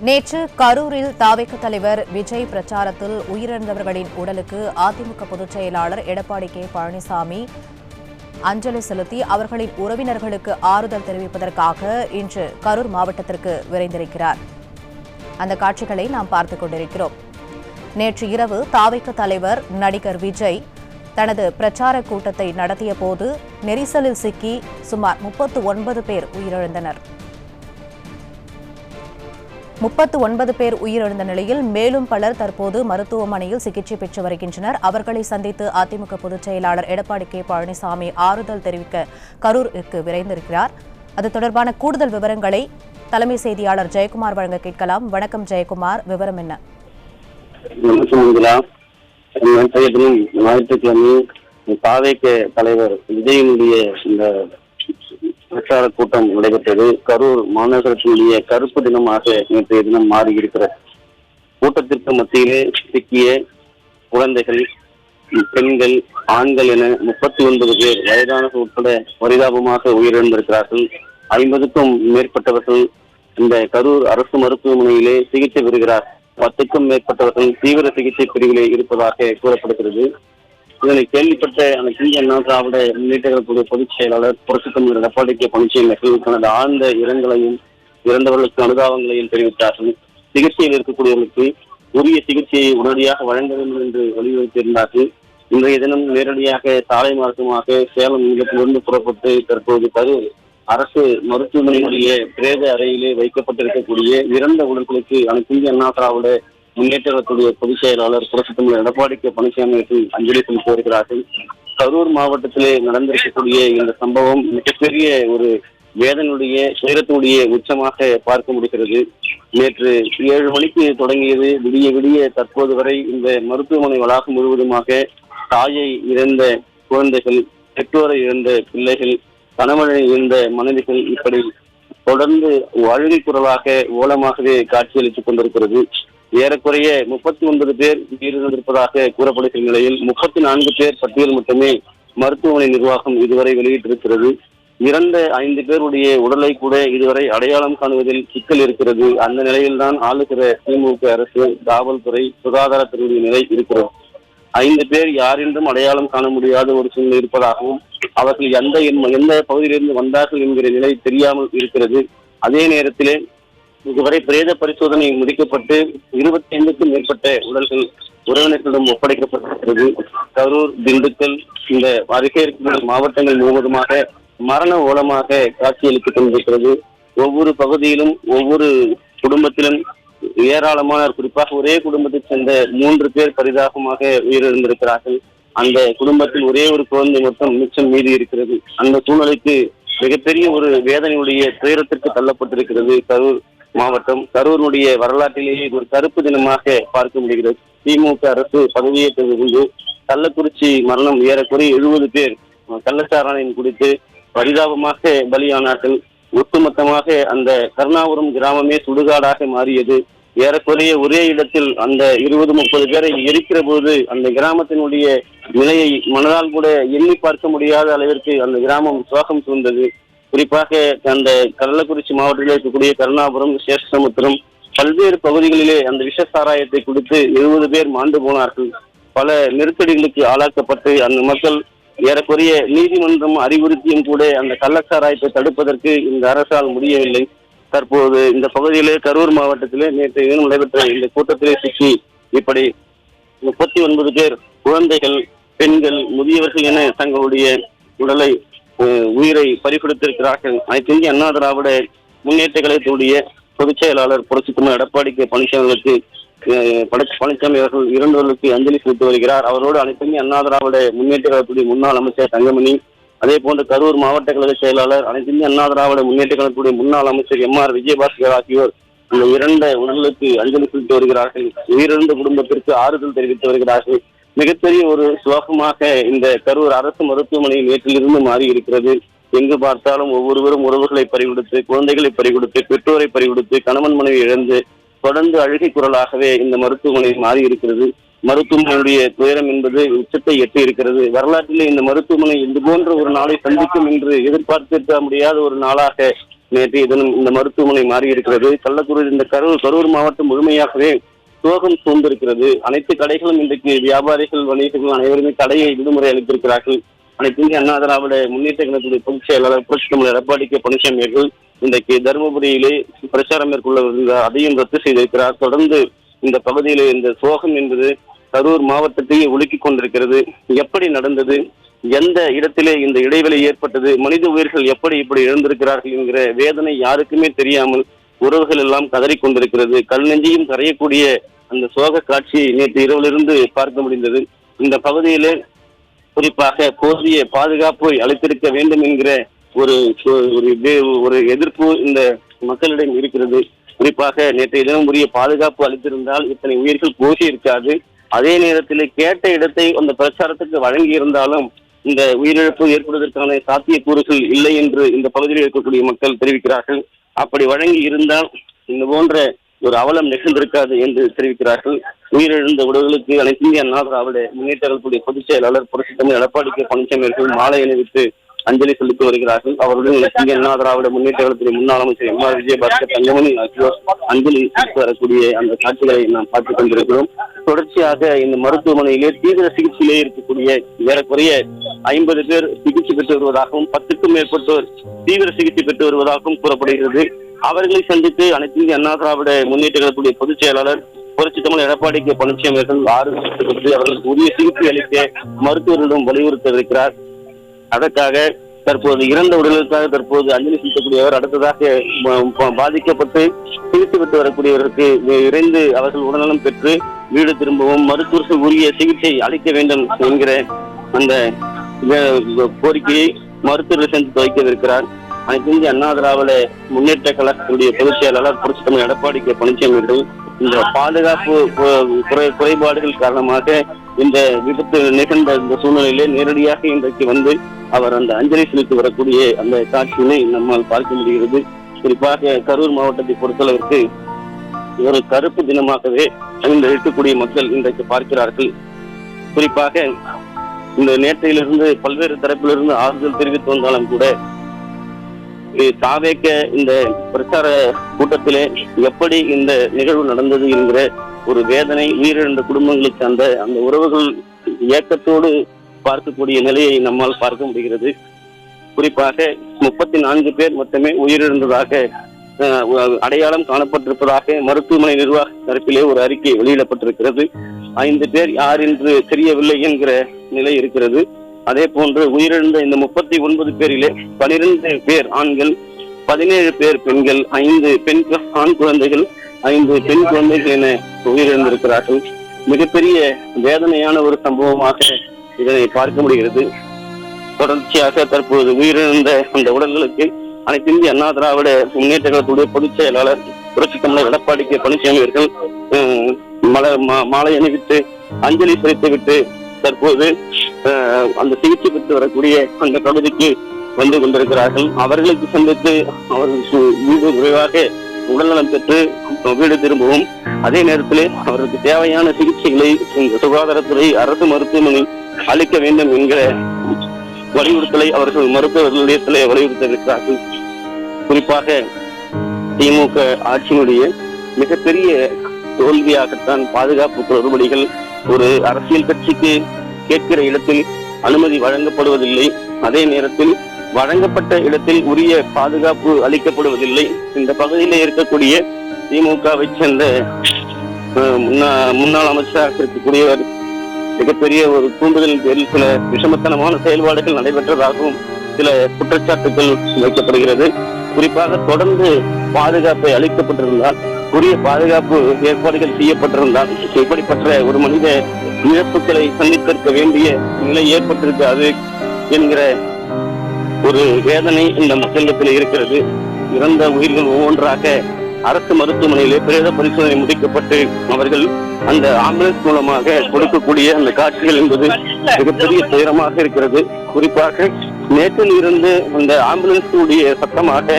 நேற்று கரூரில் தாவேக தலைவர் விஜய் பிரச்சாரத்தில் உயிரிழந்தவர்களின் உடலுக்கு அதிமுக பொதுச் செயலாளர் எடப்பாடி கே பழனிசாமி அஞ்சலி செலுத்தி அவர்களின் உறவினர்களுக்கு ஆறுதல் தெரிவிப்பதற்காக இன்று கரூர் மாவட்டத்திற்கு விரைந்திருக்கிறார். அந்த காட்சிகளை நாம் பார்த்துக் கொண்டிருக்கிறோம். நேற்று இரவு தாவேக தலைவர் நடிகர் விஜய் தனது பிரச்சார கூட்டத்தை நடத்திய போது நெரிசலில் சிக்கி சுமார் 39 பேர் உயிரிழந்தனர். 39 பேர் உயிரிழந்த நிலையில் மேலும் பலர் தற்போது மருத்துவமனையில் சிகிச்சை பெற்று வருகின்றனர். அவர்களை சந்தித்து அதிமுக பொதுச் செயலாளர் எடப்பாடி கே பழனிசாமி ஆறுதல் தெரிவிக்க கரூருக்கு விரைந்திருக்கிறார். அது தொடர்பான கூடுதல் விவரங்களை தலைமை செய்தியாளர் ஜெயக்குமார் வழங்க கேட்கலாம். வணக்கம் ஜெயக்குமார், விவரம் என்ன? ஞாயிற்றுக்கிழமை தாவேக தலைவர் விஜயனுடைய இந்த பிரச்சார கூட்டம் நடைபெற்றது. கரூர் மாநகரத்தினுடைய கருப்பு தினமாக நேற்றைய தினம் மாறியிருக்கிறது. கூட்டத்திற்கு மத்தியிலே சிக்கிய குழந்தைகள், பெண்கள், ஆண்கள் என 39 பேர் வயதானவர்கள் உட்பட பரிதாபமாக உயிரிழந்திருக்கிறார்கள். 50க்கும் மேற்பட்டவர்கள் இந்த கரூர் அரசு மருத்துவமனையிலே சிகிச்சை பெறுகிறார். 10க்கும் மேற்பட்டவர்கள் தீவிர சிகிச்சை பிரிவிலே இருப்பதாக கூறப்படுகிறது. இதனை கேள்விப்பட்ட இந்திய அண்ணா திராவிட முன்னேற்ற கழகத்துடைய பொதுச் செயலாளர் புரட்சித் தலைவர் எடப்பாடி கே பழனிசாமி தனது ஆழ்ந்த இரங்கலையும் இறந்தவர்களுக்கு அனுதாபங்களையும் தெரிவித்தார்கள். சிகிச்சையில் இருக்கக்கூடியவர்களுக்கு உரிய சிகிச்சையை உடனடியாக வழங்க வேண்டும் என்று வலியுறுத்தியிருந்தார்கள். இன்றைய தினம் நேரடியாக சாலை மார்க்கமாக சேலம் நிலையத்திலிருந்து புறப்பட்டு தற்போது கரூர் அரசு மருத்துவமனையினுடைய பிரேத அறையிலே வைக்கப்பட்டிருக்கக்கூடிய இறந்த உடல்களுக்கு இந்திய அண்ணா திராவிட முன்னேற்றத்துடைய பொதுச் செயலாளர் புரட்சித் தலைவர் எடப்பாடி கே பழனிசாமி அஞ்சலி செலுத்தி வருகிறார்கள். கரூர் மாவட்டத்திலே நடந்திருக்கக்கூடிய இந்த சம்பவம் மிகப்பெரிய ஒரு வேதனுடைய துயரத்தினுடைய உச்சமாக பார்க்க முடிகிறது. நேற்று 7 மணிக்கு தொடங்கியது. விடிய தற்போது வரை இந்த மருத்துவமனை வளாகம் முழுவதுமாக தாயை இழந்த குழந்தைகள், பெற்றோரை இழந்த பிள்ளைகள், கணவனை இழந்த மனைவிகள் இப்படி தொடர்ந்து அழுகை குரலாக ஓலமாகவே காட்சியளித்துக் கொண்டிருக்கிறது. ஏறக்குறைய 39 பேர் உயிரிழந்திருப்பதாக கூறப்படுகிற நிலையில் 34 பேர் பட்டியல் மட்டுமே மருத்துவமனை நிர்வாகம் இதுவரை வெளியிட்டிருக்கிறது. இறந்த 5 பேருடைய உடலை கூட இதுவரை அடையாளம் காணுவதில் சிக்கல் இருக்கிறது. அந்த நிலையில்தான் ஆளுகிற திமுக அரசு, காவல்துறை, சுகாதாரத்துறையுடைய நிலை இருக்கிறது. 5 பேர் யார் என்றும் அடையாளம் காண முடியாத ஒரு சூழ்நிலை இருப்பதாகவும் அவர்கள் எந்த பகுதியிலிருந்து வந்தார்கள் என்கிற நிலை தெரியாமல் இருக்கிறது. அதே நேரத்திலே இதுவரை பிரேத பரிசோதனை முடிக்கப்பட்டு 25க்கும் மேற்பட்ட உடல்கள் உறவினர்களிடம் ஒப்படைக்கப்பட்டிருக்கிறது. கரூர், திண்டுக்கல் இந்த அருகே இருக்கிற மாவட்டங்கள் முழுவதுமாக மரண ஓலமாக காட்சியளித்துக் கொண்டிருக்கிறது. ஒவ்வொரு பகுதியிலும் ஒவ்வொரு குடும்பத்திலும் ஏராளமான, குறிப்பாக ஒரே குடும்பத்தைச் சேர்ந்த 3 பேர் பரிதாபமாக உயிரிழந்திருக்கிறார்கள். அந்த குடும்பத்தில் ஒரே ஒரு குழந்தை மட்டும் மிச்சம் மீதி இருக்கிறது. அந்த சூழ்நிலைக்கு மிகப்பெரிய ஒரு வேதனையுடைய துயரத்திற்கு தள்ளப்பட்டிருக்கிறது கரூர் மாவட்டம். கரூருடைய வரலாற்றிலேயே ஒரு கருப்பு தினமாக பார்க்க முடிகிறது. திமுக அரசு பதவியேற்றதிலிருந்து கள்ளக்குறிச்சி மரணம் ஏறக்குறைய 70 பேர் கள்ளச்சாராயம் குடித்து பரிதாபமாக பலியானார்கள். ஒட்டுமொத்தமாக அந்த கருணாபுரம் கிராமமே சுடுகாடாக மாறியது. ஏறக்குறைய ஒரே இடத்தில் அந்த 20-30 பேரை எரிக்கிற போது அந்த கிராமத்தினுடைய நிலையை மனதால் கூட எண்ணி பார்க்க முடியாத அளவிற்கு அந்த கிராமம் சோகம் சூழ்ந்தது. குறிப்பாக அந்த கள்ளக்குறிச்சி மாவட்டத்தில் இருக்கக்கூடிய கருணாபுரம், சேஷசமுத்திரம் பல்வேறு பகுதிகளிலே அந்த விஷ சாராயத்தை குடித்து 70 பேர் மாண்டு போனார்கள். பல நெருக்கடிகளுக்கு ஆளாக்கப்பட்டு அந்த மக்கள் ஏறக்குறைய நீதிமன்றம் அறிவுறுத்தியும் கூட அந்த கள்ளச்சாராயத்தை தடுப்பதற்கு இந்த அரசால் முடியவில்லை. தற்போது இந்த பகுதியிலே கரூர் மாவட்டத்திலே நேற்று தினம் நடைபெற்ற இந்த கூட்டத்திலே சிக்கி இப்படி 39 பேர் குழந்தைகள், பெண்கள், முதியவர்கள் என தங்களுடைய உடலை உயிரை பறிகொடுத்திருக்கிறார்கள். இந்திய அண்ணா திராவிட முன்னேற்ற கழகத்துடைய பொதுச் செயலாளர் புரட்சித் தலைவர் எடப்பாடி கே பழனிசாமி அவர்கள் இறந்தவர்களுக்கு அஞ்சலி செலுத்தி வருகிறார். அவரோடு இந்திய அண்ணா திராவிட முன்னேற்ற கழகத்துடைய முன்னாள் அமைச்சர் தங்கமணி, அதே போன்று கரூர் மாவட்ட கழக செயலாளர், இந்திய அண்ணா திராவிட முன்னேற்ற கழகத்துடைய முன்னாள் அமைச்சர் எம்.ஆர். விஜயபாஸ்கர் ஆகியோர் இந்த இறந்த உடலுக்கு அஞ்சலி செலுத்தி வருகிறார்கள். உயிரிழந்த குடும்பத்திற்கு ஆறுதல் தெரிவித்து வருகிறார்கள். மிகப்பெரிய ஒரு சோகமாக இந்த கரூர் அரசு மருத்துவமனை நேற்றிலிருந்து மாறி இருக்கிறது. எங்கு பார்த்தாலும் ஒவ்வொருவரும் உறவுகளை பறிகொடுத்து, குழந்தைகளை பறிகொடுத்து, பெற்றோரை பறிகொடுத்து, கணவன் மனைவி இழந்து தொடர்ந்து அழுகை குரலாகவே இந்த மருத்துவமனை மாறி இருக்கிறது. மருத்துவமனையுடைய துயரம் என்பது உச்சத்தை எட்டி இருக்கிறது. வரலாற்றிலே இந்த மருத்துவமனை இது போன்ற ஒரு நாளை சந்திக்கும் என்று எதிர்பார்த்திருக்க முடியாத ஒரு நாளாக நேற்றைய தினம் இந்த மருத்துவமனை மாறியிருக்கிறது. கள்ளக்குறிச்சி இந்த கரூர் மாவட்டம் முழுமையாகவே சோகம் சூழ்ந்திருக்கிறது. அனைத்து கடைகளும் இன்றைக்கு வியாபாரிகள் வணிகர்கள் அனைவருமே கடையை விடுமுறை அளித்திருக்கிறார்கள். அனைத்து இந்திய அண்ணா திராவிட முன்னேற்ற கழகத்துடைய பொதுச் செயலாளர் புரட்சி தமிழர் எடப்பாடி கே பழனிசாமி அவர்கள் இன்றைக்கு தருமபுரியிலே பிரச்சாரம் மேற்கொள்ள அதையும் ரத்து செய்திருக்கிறார். தொடர்ந்து இந்த பகுதியிலே இந்த சோகம் என்பது கரூர் மாவட்டத்தையே உலுக்கிக் கொண்டிருக்கிறது. எப்படி நடந்தது, எந்த இடத்திலே இந்த இடைவெளி ஏற்பட்டது, மனித உயிர்கள் எப்படி இப்படி இழந்திருக்கிறார்கள் என்கிற வேதனை யாருக்குமே தெரியாமல் உறவுகள் எல்லாம் கதறிக் கொண்டிருக்கிறது. கல் நெஞ்சையும் கரையக்கூடிய அந்த சோக காட்சியை நேற்று இரவிலிருந்து பார்க்க முடிந்தது. இந்த பகுதியிலே குறிப்பாக போதிய பாதுகாப்பை அளித்திருக்க வேண்டும் என்கிற ஒரு எதிர்ப்பு இந்த மக்களிடம் இருக்கிறது. குறிப்பாக நேற்றைய தினம் உரிய பாதுகாப்பு அளித்திருந்தால் இத்தனை உயிர்கள் போகி இருக்காது. அதே நேரத்தில் கேட்ட இடத்தை அந்த பிரச்சாரத்துக்கு வழங்கி இருந்தாலும் இந்த உயிரிழப்பு ஏற்படுவதற்கான சாத்தியக்கூறுகள் இல்லை என்று இந்த பகுதியில் இருக்கக்கூடிய மக்கள் தெரிவிக்கிறார்கள். அப்படி வழங்கி இருந்தால் இந்த போன்ற ஒரு அவலம் நிகழ்ந்திருக்காது என்று தெரிவிக்கிறார்கள். உயிரிழந்த உடல்களுக்கு அனைத்து இந்திய அண்ணா திராவிட முன்னேற்ற கழகத்துடைய பொதுச் செயலாளர் புரட்சி தமிழர் எடப்பாடி கே பழனிசாமி அவர்கள் மாலை அணிவித்து அஞ்சலி செலுத்தி வருகிறார்கள். அவருடன் அனைத்து இந்திய அண்ணா திராவிட முன்னேற்ற கழகத்துடைய முன்னாள் அமைச்சர் எம்.ஆர். விஜயபாஸ்கர், தங்கமணி ஆகியோர் அஞ்சலி செலுத்தி வரக்கூடிய அந்த காட்சிகளை நாம் பார்த்துக் கொண்டிருக்கிறோம். தொடர்ச்சியாக இந்த மருத்துவமனையிலே தீவிர சிகிச்சையிலே இருக்கக்கூடிய ஏறக்குறைய 50 பேர் சிகிச்சை பெற்று வருவதாகவும் 10க்கும் மேற்பட்டோர் தீவிர சிகிச்சை பெற்று வருவதாகவும் கூறப்படுகிறது. அவர்களை சந்தித்து அனைத்து இந்திய அண்ணா திராவிட முன்னேற்ற கழகத்துடைய பொதுச் செயலாளர் புரட்சி தமிழர் எடப்பாடி கே பழனிசாமி அவர்கள் ஆறுதல் பெற்று அவர்களுக்கு உரிய சிகிச்சை அளிக்க மருத்துவர்களிடம் வலியுறுத்த இருக்கிறார். அதற்காக தற்போது இறந்த உடல்களுக்காக தற்போது அஞ்சலி செலுத்தக்கூடியவர் அடுத்ததாக பாதிக்கப்பட்டு சிகிச்சை பெற்று வரக்கூடியவருக்கு விரைந்து அவர்கள் உடல்நலம் பெற்று வீடு திரும்பவும் மருத்துவர்கள் உரிய சிகிச்சை அளிக்க வேண்டும் என்கிற அந்த கோரிக்கையை மருத்துவர்கள் சந்தித்து வைக்கவிருக்கிறார். அனைத்து இந்திய அண்ணா திராவிட முன்னேற்ற கழகத்துடைய பொதுச் செயலாளர் புரட்சி தமிழர் எடப்பாடி கே பழனிசாமி அவர்கள் இந்த பாதுகாப்பு குறைபாடுகள் காரணமாக இந்த விபத்து நிகழ்ந்த இந்த சூழ்நிலையிலே நேரடியாக இன்றைக்கு வந்து அவர் அந்த அஞ்சலி செலுத்தி வரக்கூடிய அந்த காட்சியினை நம்மால் பார்க்க முடிகிறது. குறிப்பாக கரூர் மாவட்டத்தை பொறுத்தளவிற்கு ஒரு கருப்பு தினமாகவே இந்த இருக்கக்கூடிய மக்கள் இன்றைக்கு பார்க்கிறார்கள். குறிப்பாக இந்த நேற்றையிலிருந்து பல்வேறு தரப்பிலிருந்து ஆறுதல் தெரிவித்து வந்தாலும் கூட தாவேக்க இந்த பிரச்சார கூட்டத்திலே எப்படி இந்த நிகழ்வு நடந்தது என்கிற ஒரு வேதனை உயிரிழந்த குடும்பங்களுக்கு அந்த உறவுகள் ஏக்கத்தோடு பார்க்கக்கூடிய நிலையை நம்மால் பார்க்க முடிகிறது. குறிப்பாக 34 பேர் மட்டுமே உயிரிழந்ததாக அடையாளம் காணப்பட்டிருப்பதாக மருத்துவமனை நிர்வாக தரப்பிலே ஒரு அறிக்கை வெளியிடப்பட்டிருக்கிறது. 5 பேர் யார் என்று தெரியவில்லை என்கிற நிலை இருக்கிறது. அதே போன்று உயிரிழந்த இந்த 39 பேரிலே 12 பேர் ஆண்கள், 17 பேர் பெண்கள், 5 ஆண் குழந்தைகள், 5 பெண் குழந்தைகள் என உயிரிழந்திருக்கிறார்கள். மிகப்பெரிய வேதனையான ஒரு சம்பவமாக இதனை பார்க்க முடிகிறது. தொடர்ச்சியாக தற்போது உயிரிழந்த அந்த உடல்களுக்கு அனைத்து இந்திய அண்ணா திராவிட முன்னேற்ற கழகத்துடைய பொதுச் செயலாளர் புரட்சி தமிழர் எடப்பாடி கே பழனிசாமி அவர்கள் மாலை அணிவித்து அஞ்சலி செலுத்திவிட்டு தற்போது அந்த சிகிச்சை பெற்று வரக்கூடிய அந்த பகுதிக்கு வந்து கொண்டிருக்கிறார்கள். அவர்களுக்கு சந்தித்து அவர்கள் வீடு விரைவாக உடல்நலம் பெற்று வீடு திரும்பவும் அதே நேரத்திலே அவருக்கு தேவையான சிகிச்சைகளை சுகாதாரத்துறை அரசு மருத்துவமனை அளிக்க வேண்டும் என்கிற வலியுறுத்தலை அவர்கள் மருத்துவர்களிடத்திலே வலியுறுத்தியிருக்கிறார்கள். குறிப்பாக திமுக ஆட்சியினுடைய மிகப்பெரிய தோல்வியாகத்தான் பாதுகாப்பு குளறுபடிகள். ஒரு அரசியல் கட்சிக்கு கேட்கிற இடத்தில் அனுமதி வழங்கப்படுவதில்லை, அதே நேரத்தில் வழங்கப்பட்ட இடத்தில் உரிய பாதுகாப்பு அளிக்கப்படுவதில்லை. இந்த பகுதியிலே இருக்கக்கூடிய திமுகவை சேர்ந்த முன்னாள் அமைச்சராக இருக்கக்கூடியவர் மிகப்பெரிய ஒரு தூண்டுதலின் பேரில் சில விஷமத்தனமான செயல்பாடுகள் நடைபெற்றதாகவும் சில குற்றச்சாட்டுகள் வைக்கப்படுகிறது. குறிப்பாக தொடர்ந்து பாதுகாப்பை அளிக்கப்பட்டிருந்தால், உரிய பாதுகாப்பு ஏற்பாடுகள் செய்யப்பட்டிருந்தால் இப்படிப்பட்ட ஒரு மனித இழப்புகளை சந்தித்திருக்க வேண்டிய நிலை ஏற்பட்டிருக்காது என்கிற ஒரு வேதனை இந்த மக்களிடத்தில் இருக்கிறது. இறந்த உயிர்கள் ஒவ்வொன்றாக அரசு மருத்துவமனையிலே பிரேத பரிசோதனை முடிக்கப்பட்டு அவர்கள் அந்த ஆம்புலன்ஸ் மூலமாக கொடுக்கக்கூடிய அந்த காட்சிகள் என்பது மிகப்பெரிய துயரமாக இருக்கிறது. குறிப்பாக நேற்றில் இருந்து அந்த ஆம்புலன்ஸுடைய சத்தமாக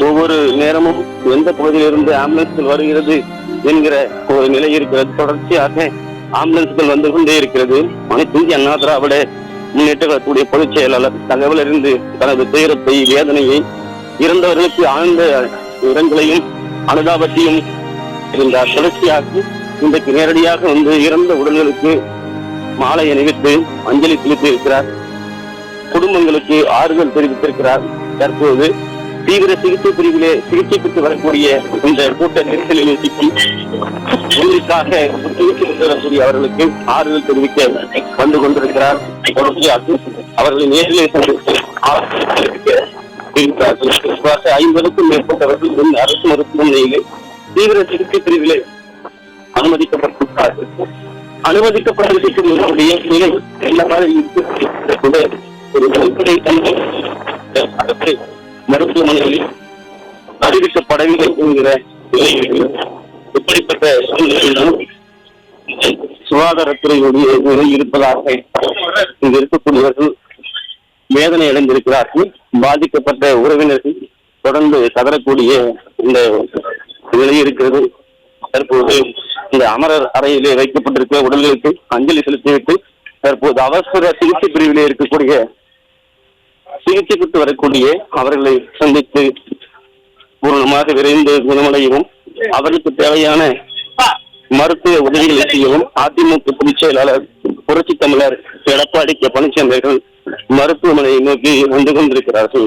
ஒவ்வொரு நேரமும் எந்த பகுதியிலிருந்து ஆம்புலன்ஸ்கள் வருகிறது என்கிற ஒரு நிலை இருக்கிறது. தொடர்ச்சியாக ஆம்புலன்ஸ்கள் வந்து கொண்டே இருக்கிறது. அனைத்து இந்திய அண்ணா திராவிட முன்னேற்ற கழகத்துடைய பொதுச் செயலாளர் தகவல் அறிந்து தனது துயரத்தை வேதனையை இறந்தவர்களுக்கு ஆழ்ந்த இரங்கலையும் அனுதாபத்தையும் இருந்தார். தொடர்ச்சியாக இன்றைக்கு நேரடியாக வந்து இறந்த உடல்களுக்கு மாலை அணிவித்து அஞ்சலி செலுத்தி இருக்கிறார். குடும்பங்களுக்கு ஆறுதல் தெரிவித்திருக்கிறார். தற்போது தீவிர சிகிச்சை பிரிவிலே சிகிச்சை பெற்று வரக்கூடிய இந்த கூட்ட நெரிசலில் சிக்கி உங்களுக்காக சிகிச்சை பெற்று வரக்கூடிய அவர்களுக்கு ஆறுதல் தெரிவிக்க வந்து கொண்டிருக்கிறார். அவர்களை நேரிலே சந்தித்து 50க்கும் மேற்பட்டவர்கள் இந்த அரசு மருத்துவமனையிலே தீவிர சிகிச்சை பிரிவிலே அனுமதிக்கப்பட்டிருக்கிறார்கள். அனுமதிக்கப்பட்டிருக்கக்கூடிய நிலை என்ன மாதிரி ஒரு கல்பனை தன்மை மருத்துவமனைகளில் அறிவிக்கப்படவில்லை என்கிற நிலையில் இப்படிப்பட்ட சூழ்நிலையிலும் சுகாதாரத்துறையுடைய நிலை இருப்பதாக இங்கு இருக்கக்கூடியவர்கள் வேதனை அடைந்திருக்கிறார்கள். பாதிக்கப்பட்ட உறவினர்கள் தொடர்ந்து கதறக்கூடிய இந்த நிலை இருக்கிறது. தற்போது இந்த அமரர் அறையிலே வைக்கப்பட்டிருக்கிற உடல்களுக்கு அஞ்சலி செலுத்திவிட்டு தற்போது அவசர சிகிச்சை பிரிவிலே இருக்கக்கூடிய சிகிச்சை பெற்று வரக்கூடிய அவர்களை சந்தித்து பூர்ணமாக விரைந்து குணமடையவும் அவர்களுக்கு தேவையான மருத்துவ உதவிகளை செய்யவும் அதிமுக பொதுச் செயலாளர் புரட்சி தமிழர் எடப்பாடி கே பழனிசாமி அவர்கள் மருத்துவமனையை நோக்கி வந்து கொண்டிருக்கிறார்கள்.